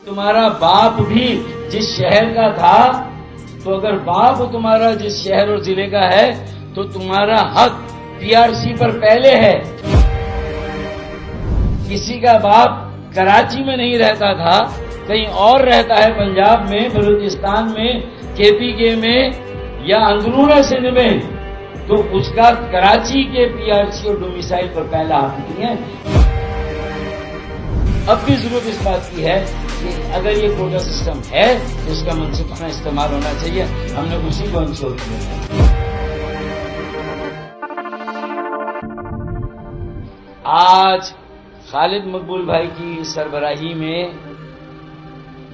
تمہارا باپ بھی جس شہر کا تھا، تو اگر باپ تمہارا جس شہر اور ضلع کا ہے تو تمہارا حق پی آر سی پر پہلے ہے۔ کسی کا باپ کراچی میں نہیں رہتا تھا، کہیں اور رہتا ہے، پنجاب میں، بلوچستان میں، کے پی کے میں یا اندرون سندھ میں، تو اس کا کراچی کے پی آر سی اور ڈومیسائل پر پہلا حق نہیں ہے۔ اب بھی ضرورت اس بات کی ہے کہ اگر یہ کوٹا سسٹم ہے تو اس کا منصفانہ استعمال ہونا چاہیے۔ ہم نے اسی کو انشور کیا۔ آج خالد مقبول بھائی کی سربراہی میں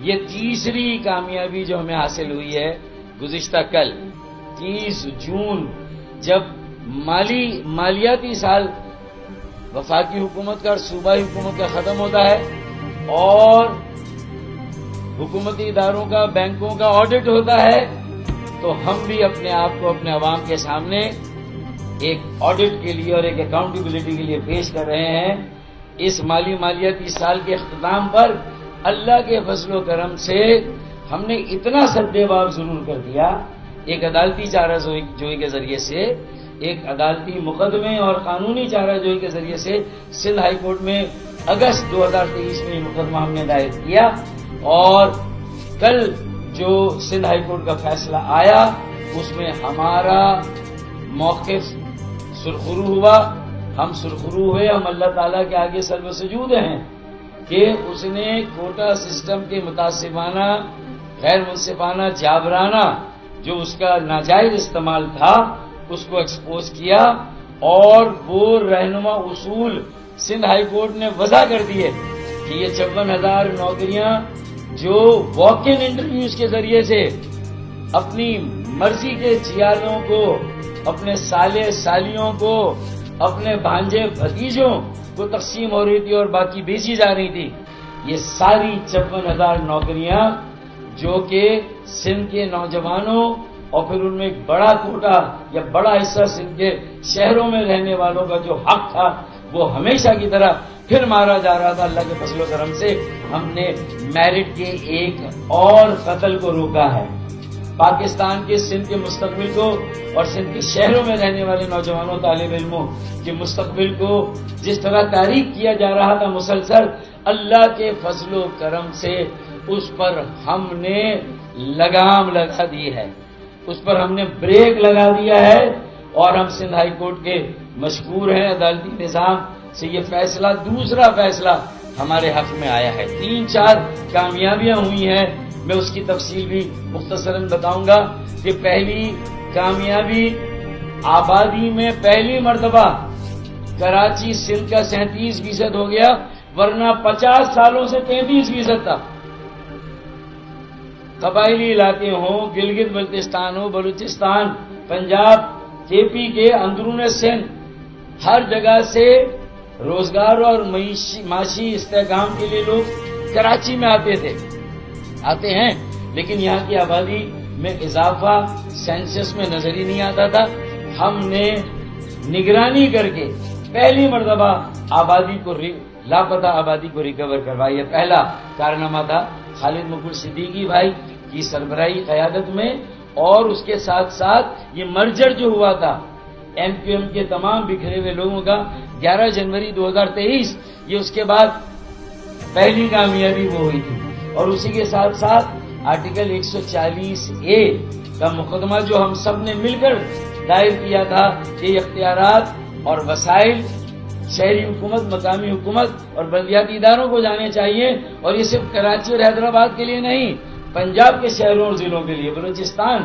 یہ تیسری کامیابی جو ہمیں حاصل ہوئی ہے۔ گزشتہ کل 30 جون جب مالیاتی سال وفاقی حکومت کا اور صوبائی حکومت کا ختم ہوتا ہے اور حکومتی اداروں کا، بینکوں کا آڈٹ ہوتا ہے، تو ہم بھی اپنے آپ کو اپنے عوام کے سامنے ایک آڈٹ کے لیے اور ایک اکاؤنٹیبلٹی کے لیے پیش کر رہے ہیں۔ اس مالیاتی سال کے اختتام پر اللہ کے فضل و کرم سے ہم نے اتنا سدباب ضرور کر دیا، ایک عدالتی چارہ جوئی کے ذریعے سے، ایک عدالتی مقدمے اور قانونی چارہ جوئی کے ذریعے سے سندھ ہائی کورٹ میں اگست 2023 میں مقدمہ ہم نے دائر کیا، اور کل جو سندھ ہائی کورٹ کا فیصلہ آیا اس میں ہمارا موقف سرخرو ہوا۔ ہم سرخرو ہوئے، ہم اللہ تعالیٰ کے آگے سر و سجود ہیں کہ اس نے کوٹا سسٹم کے متعصبانہ، غیر منصفانہ، جابرانہ جو اس کا ناجائز استعمال تھا اس کو ایکسپوز کیا، اور وہ رہنما اصول سندھ ہائی کورٹ نے وضع کر دیے کہ یہ 54,000 نوکریاں جو واک ان انٹرویوز کے ذریعے سے اپنی مرضی کے چیالوں کو، اپنے سالے سالیوں کو، اپنے بھانجے بھتیجوں کو تقسیم ہو رہی تھی اور باقی بیچی جا رہی تھی، یہ ساری 54,000 نوکریاں جو کہ سندھ کے نوجوانوں اور پھر ان میں ایک بڑا کوٹا یا بڑا حصہ سندھ کے شہروں میں رہنے والوں کا جو حق تھا وہ ہمیشہ کی طرح پھر مارا جا رہا تھا۔ اللہ کے فضل و کرم سے ہم نے میرٹ کے ایک اور قتل کو روکا ہے۔ پاکستان کے سندھ کے مستقبل کو اور سندھ کے شہروں میں رہنے والے نوجوانوں، طالب علموں کے مستقبل کو جس طرح تاریک کیا جا رہا تھا مسلسل، اللہ کے فضل و کرم سے اس پر ہم نے لگام لگا دی ہے، اس پر ہم نے بریک لگا دیا ہے، اور ہم سندھ ہائی کورٹ کے مشکور ہیں۔ عدالتی نظام سے یہ فیصلہ، دوسرا فیصلہ ہمارے حق میں آیا ہے۔ 3-4 کامیابیاں ہوئی ہیں، میں اس کی تفصیل بھی مختصراً بتاؤں گا کہ پہلی کامیابی، آبادی میں پہلی مرتبہ کراچی سندھ کا 37% ہو گیا، ورنہ 50 سالوں سے 33% تھا۔ قبائلی علاقے ہوں، گلگت بلتستان ہو، بلوچستان، پنجاب، کے پی کے اندرون سندھ، ہر جگہ سے روزگار اور معاشی استحکام کے لیے لوگ کراچی میں آتے ہیں، لیکن یہاں کی آبادی میں اضافہ سینسس میں نظر ہی نہیں آتا تھا۔ ہم نے نگرانی کر کے پہلی مرتبہ لاپتہ آبادی کو ریکور کروائی ہے۔ پہلا کارنامہ تھا خالد مقبول صدیقی بھائی کی سربراہی قیادت میں، اور اس کے ساتھ ساتھ یہ مرجر جو ہوا تھا ایم کیو ایم کے تمام بکھرے ہوئے لوگوں کا 11 جنوری 2023، یہ اس کے بعد پہلی کامیابی وہ ہوئی تھی۔ اور اسی کے ساتھ ساتھ آرٹیکل 140A کا مقدمہ جو ہم سب نے مل کر دائر کیا تھا کہ اختیارات اور وسائل شہری حکومت، مقامی حکومت اور بلدیاتی اداروں کو جانے چاہیے، اور یہ صرف کراچی اور حیدرآباد کے لیے نہیں، پنجاب کے شہروں اور ضلعوں کے لیے، بلوچستان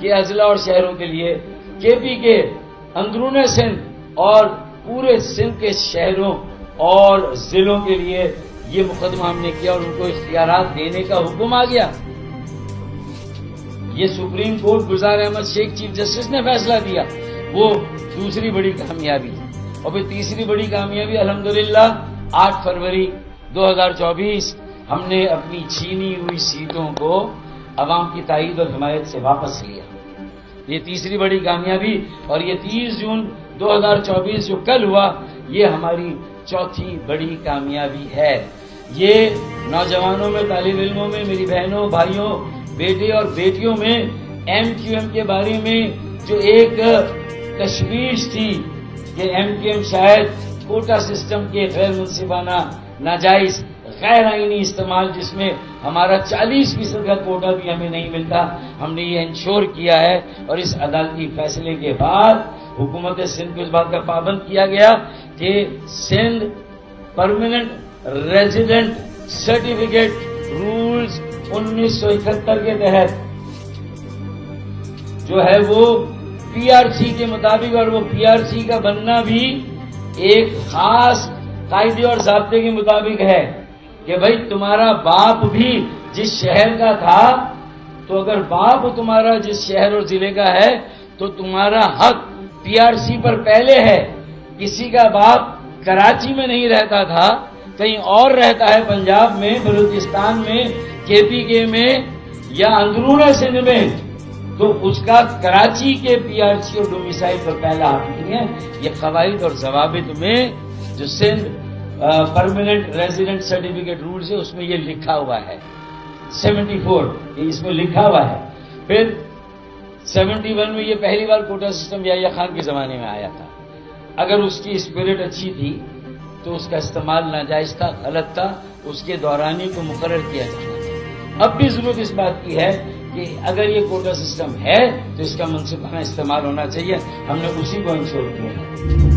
کے اضلاع اور شہروں کے لیے، کے پی کے اندرون سندھ اور پورے سندھ کے شہروں اور ضلعوں کے لیے یہ مقدمہ ہم نے کیا، اور ان کو اختیارات دینے کا حکم آ گیا۔ یہ سپریم کورٹ گلزار احمد شیخ چیف جسٹس نے فیصلہ دیا، وہ دوسری بڑی کامیابی ہے۔ اور پھر تیسری بڑی کامیابی الحمدللہ 8 فروری 2024 ہم نے اپنی چھینی ہوئی سیٹوں کو عوام کی تائید اور حمایت سے واپس لیا۔ یہ تیسری بڑی کامیابی، اور یہ 30 جون 2024 جو کل ہوا، یہ ہماری چوتھی بڑی کامیابی ہے۔ یہ نوجوانوں میں، طالب علموں میں، میری بہنوں، بھائیوں، بیٹے اور بیٹیوں میں ایم کیو ایم کے بارے میں جو ایک تشویش تھی کہ ایم کیو ایم شاید کوٹا سسٹم کے غیر منصفانہ، ناجائز، غیر آئینی استعمال، جس میں ہمارا 40% کا کوٹا بھی ہمیں نہیں ملتا، ہم نے یہ انشور کیا ہے۔ اور اس عدالتی فیصلے کے بعد حکومت سندھ کو اس بات کا پابند کیا گیا کہ Sindh permanent resident certificate rules 1971 کے تحت جو ہے وہ پی آر سی کے مطابق، اور وہ پی آر سی کا بننا بھی ایک خاص قاعدے اور ضابطے کے مطابق ہے کہ بھائی تمہارا باپ بھی جس شہر کا تھا، تو اگر باپ تمہارا جس شہر اور ضلع کا ہے تو تمہارا حق پی آر سی پر پہلے ہے۔ کسی کا باپ کراچی میں نہیں رہتا تھا، کہیں اور رہتا ہے، پنجاب میں، بلوچستان میں، کے پی کے میں یا اندرون سندھ میں، تو اس کا کراچی کے پی آر سی اور ڈومیسائل پر پہلا حق نہیں ہے۔ یہ قواعد اور ضوابط میں جو Sindh permanent resident certificate rules ہے اس میں یہ لکھا ہوا ہے، 74 یہ اس میں لکھا ہوا ہے۔ پھر 71 میں یہ پہلی بار کوٹا سسٹم یحییٰ خان کے زمانے میں آیا تھا۔ اگر اس کی اسپرٹ اچھی تھی تو اس کا استعمال ناجائز تھا، غلط تھا، اس کے دورانی کو مقرر کیا جانا تھا۔ اب بھی ضرورت اس بات کی ہے کہ اگر یہ کوٹا سسٹم ہے تو اس کا منصفانہ استعمال ہونا چاہیے، ہم نے اسی کو انشور کیا ہے۔